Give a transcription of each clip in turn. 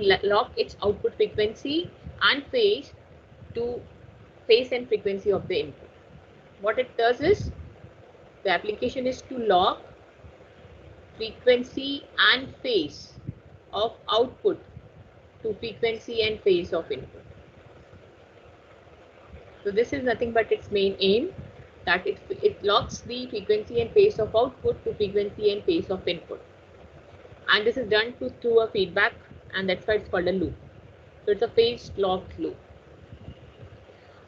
lock its output frequency and phase to phase and frequency of the input. What it does is, the application is to lock frequency and phase of output to frequency and phase of input. So this is nothing but its main aim, that it locks the frequency and phase of output to frequency and phase of input. And this is done through a feedback, and that's why it's called a loop. So it's a phased locked loop.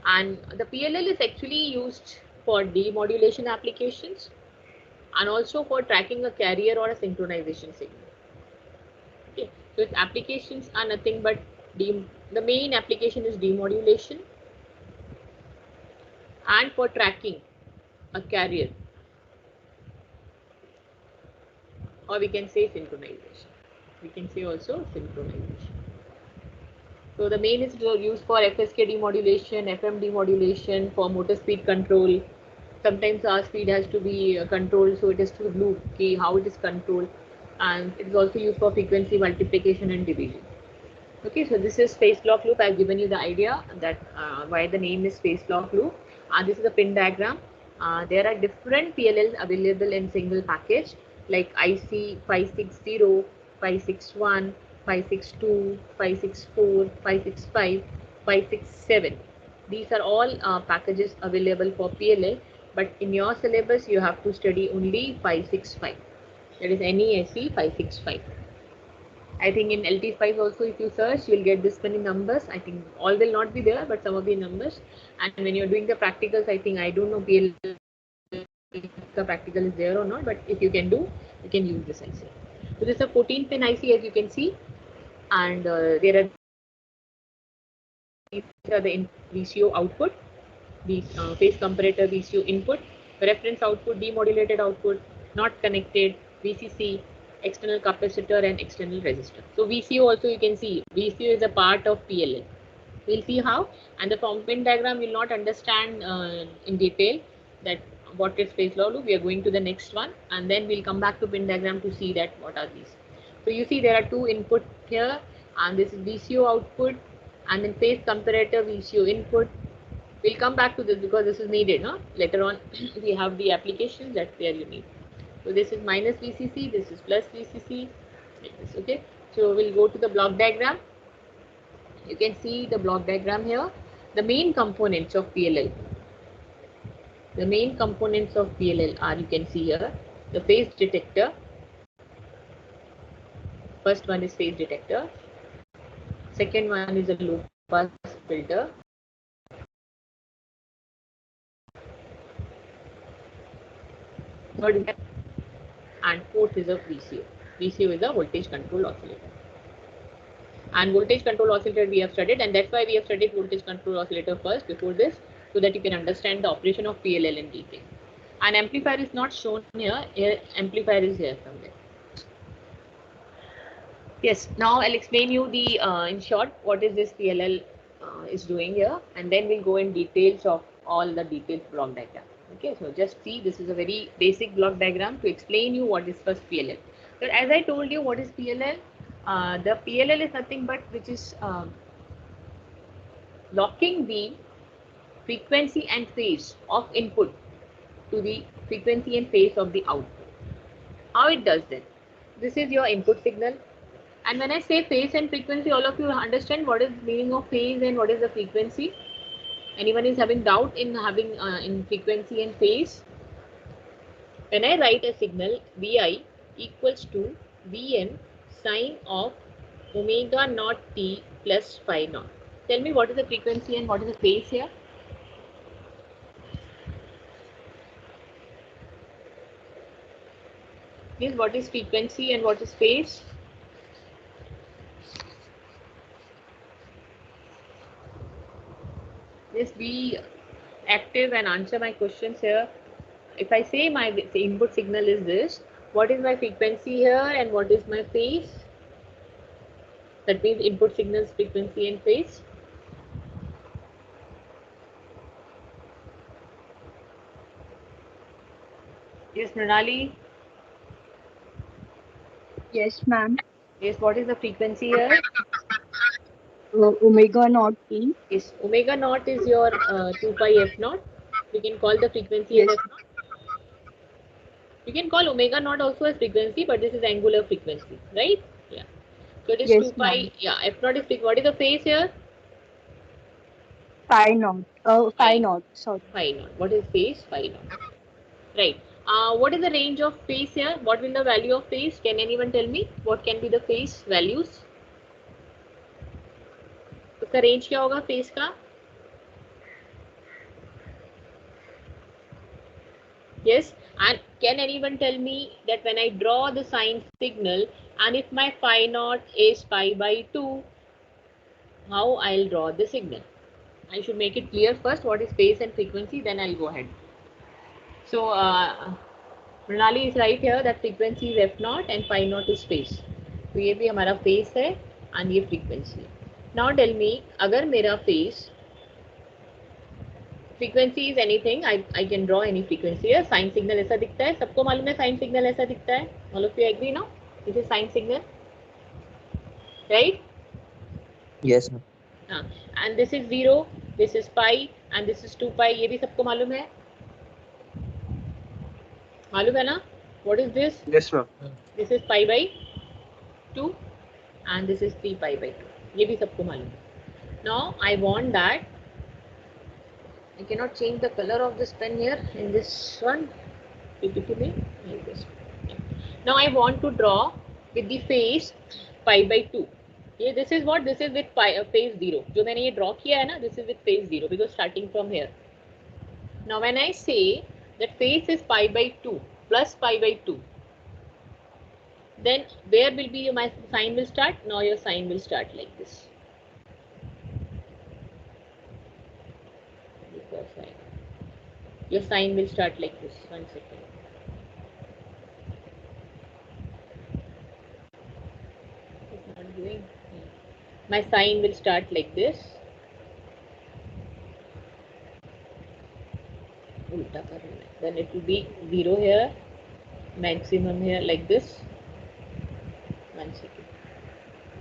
And the PLL is actually used for demodulation applications and also for tracking a carrier or a synchronization signal. Okay, so its applications are nothing but the main application is demodulation and for tracking a carrier, or we can say synchronization. We can say also synchronization. So the main is used for FSK demodulation, FM demodulation, for motor speed control. Sometimes our speed has to be controlled, so it is through loop, okay, how it is controlled, and it is also used for frequency multiplication and division. Okay, so this is phase lock loop. I've given you the idea that why the name is phase lock loop. This is a pin diagram. There are different PLLs available in single package, like IC 560, 561, 562, 564, 565, 567. These are all packages available for PLL, but in your syllabus you have to study only 565. That is NESE 565. I think in LT5 also, if you search, you will get this many numbers. I think all will not be there, but some of the numbers. And when you're doing the practicals, I think, I don't know PL the practical is there or not, but if you can do, you can use this IC. So this is a 14-pin IC, as you can see, and there are the VCO output, the phase comparator VCO input, reference output, demodulated output, not connected, VCC, external capacitor and external resistor. So VCO also you can see, VCO is a part of PLL. We'll see how, and the from pin diagram you'll not understand in detail that what is phase law loop. We are going to the next one, and then we'll come back to pin diagram to see that what are these. So you see there are two input here, and this is VCO output, and then phase comparator VCO input. We'll come back to this because this is needed, no? Later on we have the applications that where you need. So this is minus VCC, this is plus VCC, like this, okay? So we'll go to the block diagram. You can see the block diagram here. The main components of PLL. The main components of PLL are, you can see here, the phase detector. First one is phase detector. Second one is a low pass filter. Third is, and fourth is a VCO. VCO is a voltage control oscillator. And voltage control oscillator we have studied, and that's why we have studied voltage control oscillator first before this, so that you can understand the operation of PLL in detail. An amplifier is not shown here. Amplifier is here somewhere. Yes, now I'll explain you the in short what is this PLL is doing here, and then we'll go in details of all the detailed block diagram. Okay, so just see, this is a very basic block diagram to explain you what is first PLL. So as I told you, what is PLL? The PLL is nothing but which is locking the frequency and phase of input to the frequency and phase of the output. How it does that? This is your input signal, and when I say phase and frequency, all of you understand what is the meaning of phase and what is the frequency. Anyone is having doubt in having in frequency and phase? When I write a signal Vi equals to Vn sine of omega naught t plus phi naught. Tell me what is the frequency and what is the phase here? Please, what is frequency and what is phase? Just be active and answer my questions here. If I say my input signal is this, what is my frequency here and what is my phase? That means input signals frequency and phase. Yes, Mrinali? Yes, ma'am. Yes, what is the frequency here? Omega naught t. Yes, omega naught is your 2 pi f naught. We can call the frequency as Yes, f naught. You can call omega naught also as frequency, but this is angular frequency, right? Yeah. So it is 2 yes, pi. ma'am. Yeah, f naught is what is the phase here? Phi naught. Phi Phi. naught. Sorry. Phi naught. What is phase? Phi naught. Right. What is the range of phase here? What will the value of phase? Can anyone tell me? What can be the phase values? उसका range क्या होगा face का? Yes. And can anyone tell me that when I draw the sine signal and if my phi naught is pi by 2, how I'll draw the signal? I should make it clear first what is phase and frequency, then I'll go ahead. So, Pranali is right here that frequency is f naught and phi naught is phase. तो ये भी हमारा phase है and ये frequency. Now tell me, अगर मेरा phase frequency is anything, I can draw any frequency है. Sine signal ऐसा दिखता है, सबको मालूम है sine signal ऐसा दिखता है. All of you agree now? This is sine signal, right? Yes, ma'am. हाँ. And this is 0, this is pi and this is 2 pi. ये भी सबको मालूम है. मालूम है ना? What is this? Yes, ma'am. This is pi by 2 and this is 3 pi by 2. ये भी सबको मालूम है. Now I want that I cannot change the color of this pen here in this one. PPT में like this. Now I want to draw with the phase pi by 2. ये this is what? This is with pi, phase 0. जो मैंने ये draw किया है ना, this is with phase 0 because starting from here. Now when I say that phase is pi by 2 plus pi by 2, then where will be my sign will start? Now your sign will start like this. Your sign will start like this. 1 second. It's not doing. My sign will start like this. Ulta karna hai. Then it will be 0 here, maximum here like this. 1 second.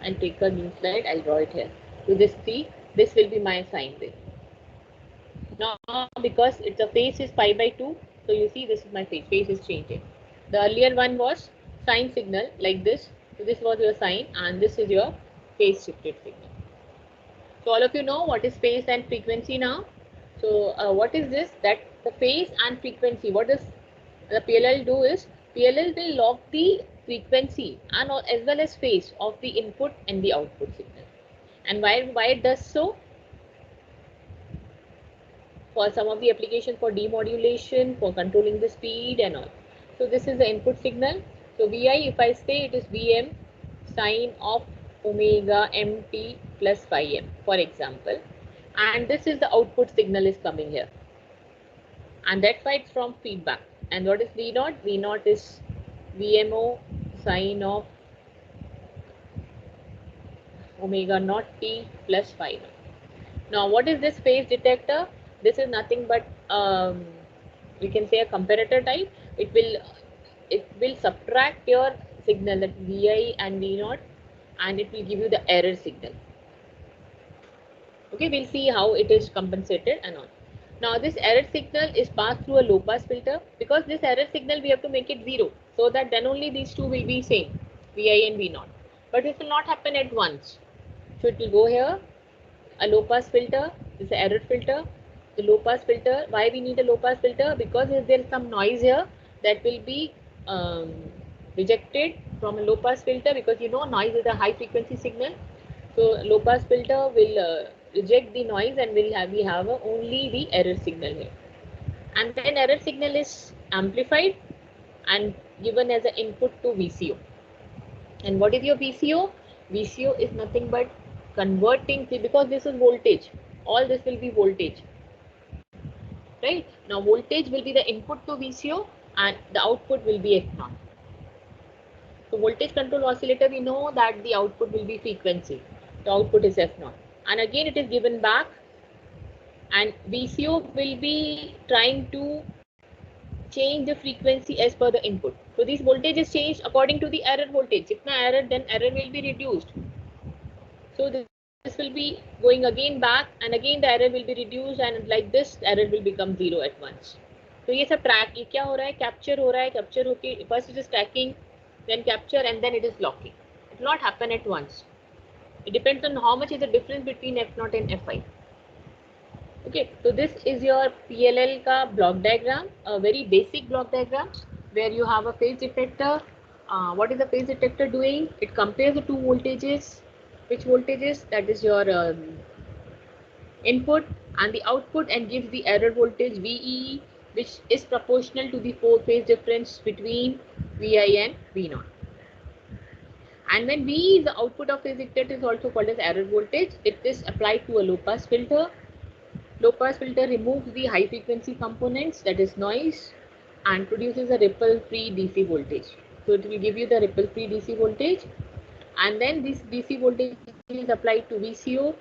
I'll take a new slide. I'll draw it here. So this will be my sign there. Now because it's a phase is pi by 2, so you see this is my phase. Phase is changing. The earlier one was sine signal like this. So this was your sine and this is your phase shifted signal. So all of you know what is phase and frequency now. So what is this? That the phase and frequency. What does the PLL do is PLL will log the frequency and as well as phase of the input and the output signal. And why it does so? For some of the applications for demodulation, for controlling the speed and all. So this is the input signal. So Vi, if I say it is Vm sine of omega mt plus phi m, for example, and this is the output signal is coming here, and that's why it's from feedback. And what is V naught? V naught is Vmo sine of omega naught t plus phi naught. Now, what is this phase detector? This is nothing but we can say a comparator type. It will subtract your signal that Vi and V naught, and it will give you the error signal. Okay, we'll see how it is compensated and all. Now, this error signal is passed through a low pass filter because this error signal we have to make it 0 so that then only these two will be same, Vi and V naught. But it will not happen at once. So it will go here, a low pass filter, this is an error filter. The low pass filter, why we need a low pass filter? Because if there is some noise here that will be um, rejected from a low pass filter, because you know noise is a high frequency signal. So low pass filter will reject the noise and we have only the error signal here. And then error signal is amplified and given as an input to VCO. And what is your VCO? VCO is nothing but converting, because this is voltage. All this will be voltage, right? Now voltage will be the input to VCO and the output will be F naught. So voltage control oscillator, we know that the output will be frequency. The output is F naught. And again it is given back, and VCO will be trying to change the frequency as per the input. So this voltage is changed according to the error voltage. If no error, then error will be reduced. So this this will be going again back and again the error will be reduced and like this error will become 0 at once. तो ये सब track ये क्या हो रहा है capture हो रहा है कैप्चर होके first it is tracking then capture and then it is locking. It will not happen at once. It depends on how much is the difference between F0 and Fi. Okay, so this is your PLL ka block diagram, a very basic block diagram where you have a phase detector. What is the phase detector doing? It compares the two voltages. Which voltages? That is your input and the output and gives the error voltage VEE, which is proportional to the four phase difference between Vi and V0. And when V is the output of phase detector is also called as error voltage. It is applied to a low pass filter. Low pass filter removes the high frequency components, that is noise, and produces a ripple free DC voltage. So it will give you the ripple free DC voltage, and then this DC voltage is applied to VCO.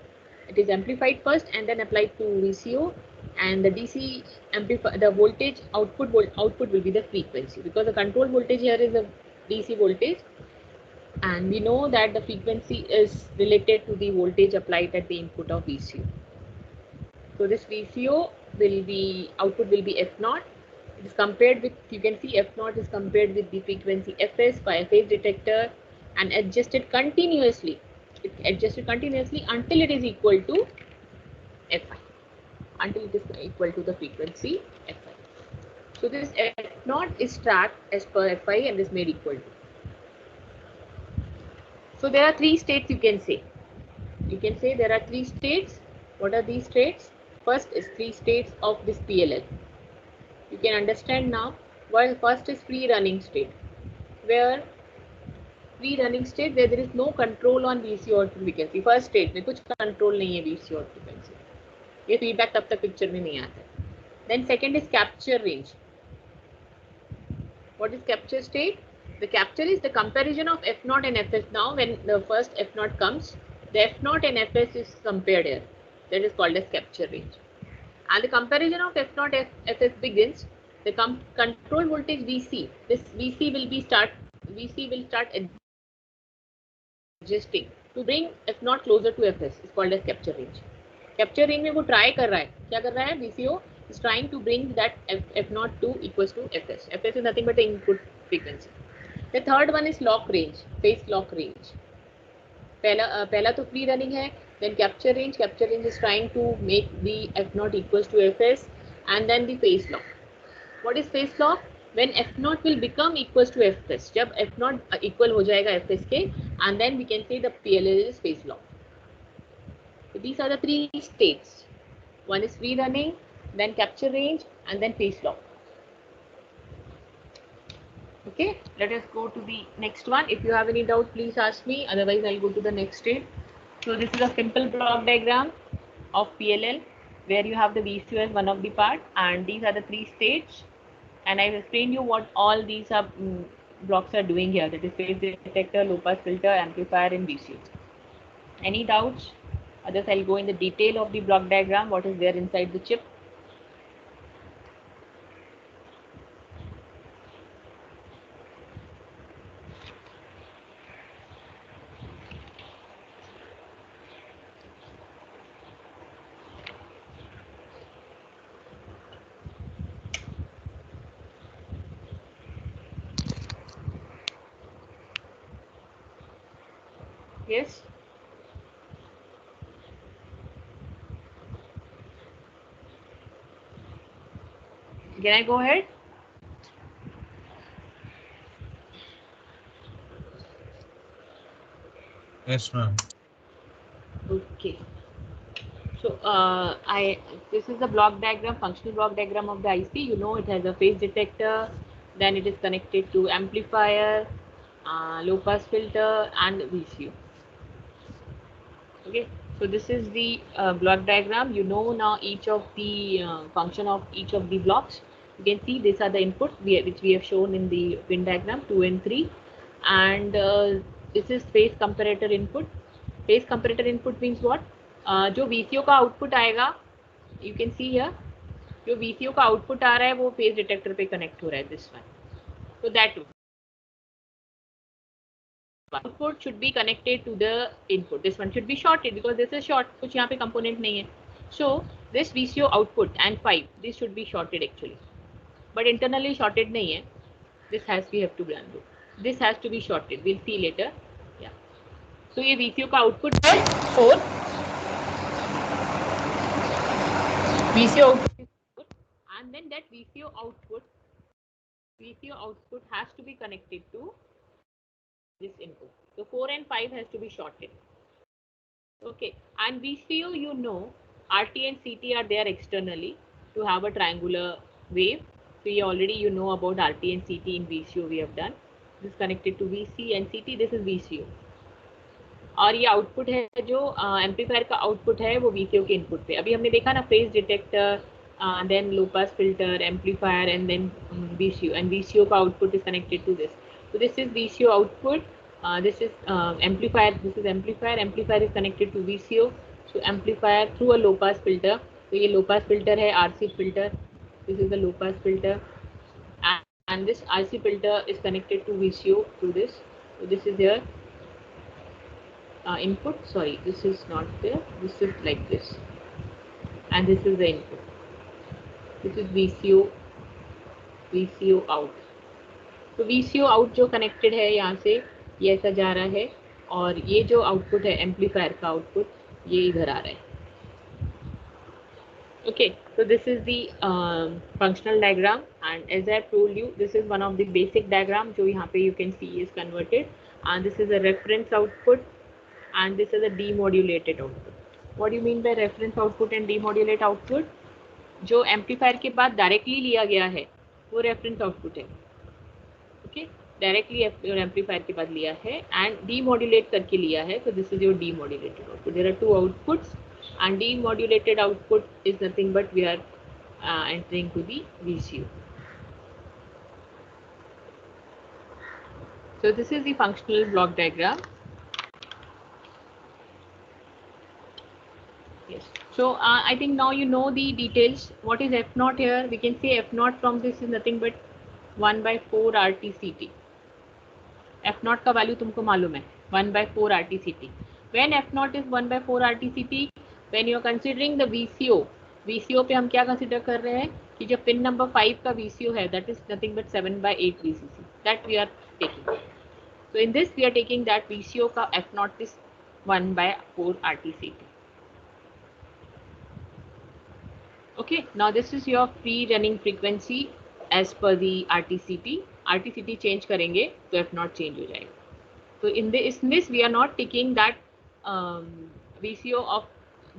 It is amplified first and then applied to VCO, and the DC amplify the voltage output will be the frequency, because the control voltage here is a DC voltage, and we know that the frequency is related to the voltage applied at the input of VCO. So this VCO will be output will be F0. It is compared with, you can see F0 is compared with the frequency Fs by a phase detector and adjusted continuously. It adjusted continuously until it is equal to Fi, until it is equal to the frequency Fi. So this F0 is tracked as per Fi and is made equal to. So there are three states you can say. You can say there are three states. What are these states? First is three states of this PLL. You can understand now. Well, first is free running state, where there is no control on VCO output frequency. First state में कुछ control नहीं है VCO output frequency. ये feedback तब तक picture में नहीं आता है. Then second is capture range. What is capture state? The capture is the comparison of F0 and Fs. Now when the first F0 comes, the F0 and Fs is compared here. That is called as capture range. And the comparison of F0 Fs begins. The control voltage VC. This VC will start adjusting to bring F0 closer to Fs. Is called as capture range. Capture range में वो try कर रहा है. क्या कर रहा है? VCO is trying to bring that F0 to equals to Fs. Fs is nothing but the input frequency. The third one is lock range, phase lock range. पहला तो free running है. Then capture range is trying to make the F0 equals to Fs, and then the phase lock. What is phase lock? When F0 will become equals to Fs. जब F0 equal हो जाएगा Fs के, and then we can say the PLL is phase lock. So these are the three states. One is free running, then capture range, and then phase lock. Okay, let us go to the next one. If you have any doubt, please ask me. Otherwise, I'll go to the next state. So this is a simple block diagram of PLL where you have the VCO as one of the part, and these are the three states. And I've explained you what all these are blocks are doing here. That is phase detector, low pass filter, amplifier, and VCO. Any doubts? Others, I'll go in the detail of the block diagram. What is there inside the chip? Yes. Can I go ahead? Yes, ma'am. Okay. So this is the block diagram, functional block diagram of the IC. You know, it has a phase detector, then it is connected to amplifier, low pass filter, and VCO. Okay, so this is the block diagram. You know now each of the function of each of the blocks. You can see these are the inputs which we have shown in the pin diagram 2 and 3, and this is phase comparator input. Phase comparator input means what? जो VCO का output आएगा, you can see here, जो VCO का output आ रहा है वो phase detector पे connect हो रहा है, this one. So that output should be connected to the input. This one should be shorted because this is short. कुछ यहाँ पे component नहीं है. So this VCO output and 5, this should be shorted actually. But internally shorted नहीं है. This has we have to run. This has to be shorted. We'll see later. Yeah. So ये VCO का output है 4. VCO output is 4, and then that VCO output has to be connected to this input. So 4 and 5 has to be shorted. Okay, and VCO, you know, RT and CT are there externally to have a triangular wave. So you already know about RT and CT in VCO we have done. This is connected to VC and CT. This is VCO. और ये output है जो amplifier का output है वो VCO के input पे. अभी हमने देखा ना phase detector, then low pass filter, amplifier, and then VCO. And VCO का output is connected to this. So this is VCO output. This is amplifier. This is amplifier. Amplifier is connected to VCO. So amplifier through a low pass filter. तो ये low pass filter है RC filter. This is the low pass filter. And this RC filter is connected to VCO through this. So this is here. Input. Sorry, this is not there. This is like this. And this is the input. This is VCO out. तो VCO out जो connected है यहाँ से ये ऐसा जा रहा है और ये जो output है amplifier का output ये इधर आ रहा है. Okay, so this is the functional diagram, and as I told you, this is one of the basic diagram जो यहाँ पे you can see is converted, and this is a reference output, and this is a demodulated output. What do you mean by reference output and demodulate output? जो amplifier के बाद directly लिया गया है वो रेफरेंस आउटपुट है. Okay, directly amplifier के बाद लिया है एंड डीमॉड्यूलेट करके लिया है. तो this is your demodulated output. There are two outputs and demodulated output is nothing but we are entering to the VCO. So this is the functional block diagram. Yes. So I think now you know the details. What is F naught here? We can say F naught from this is nothing but 1/4 RTCT. F naught का value तुमको मालूम है 1/4 RTCT. When F naught is 1/4 RTCT, when you are considering the VCO पे हम क्या consider कर रहे हैं कि जो pin number 5 का VCO है that is nothing but 7/8 VCC. That we are taking. So in this we are taking that VCO का F naught is 1/4 RTCT. Okay, now this is your free running frequency as per the RTCT. RTCT change करेंगे तो F naught change हो जाएगा. So in this we are not taking that VCO of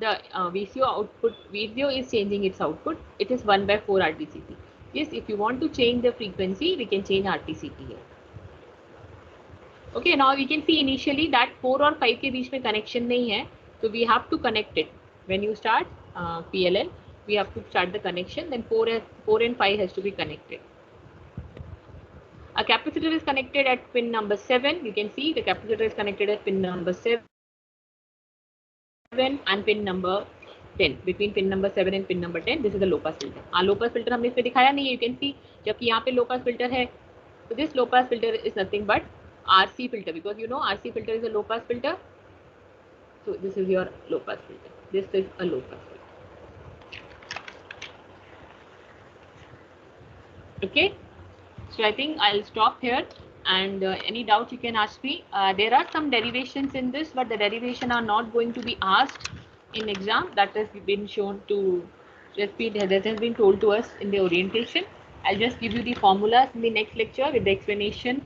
the VCO output. VCO is changing its output. It is 1/4 RTCT. Yes, if you want to change the frequency, we can change RTCT here. Okay, now we can see initially that 4 और 5 के बीच में connection नहीं है. So we have to connect it. When you start PLL, we have to start the connection. Then 4 and 5 has to be connected. A capacitor is connected at pin number 7. You can see the capacitor is connected at pin number 7 and pin number 10. Between pin number 7 and pin number 10, this is the low pass filter. low pass filter हमने इसमें दिखाया नहीं है. You can see जबकि यहाँ पे low pass filter है. So this low pass filter is nothing but RC filter, because you know RC filter is a low pass filter. So this is your low pass filter. This is a low pass filter. Okay, so I think I'll stop here, and any doubts you can ask me. There are some derivations in this, but the derivation are not going to be asked in exam. That has been shown to that has been told to us in the orientation. I'll just give you the formulas in the next lecture with the explanation.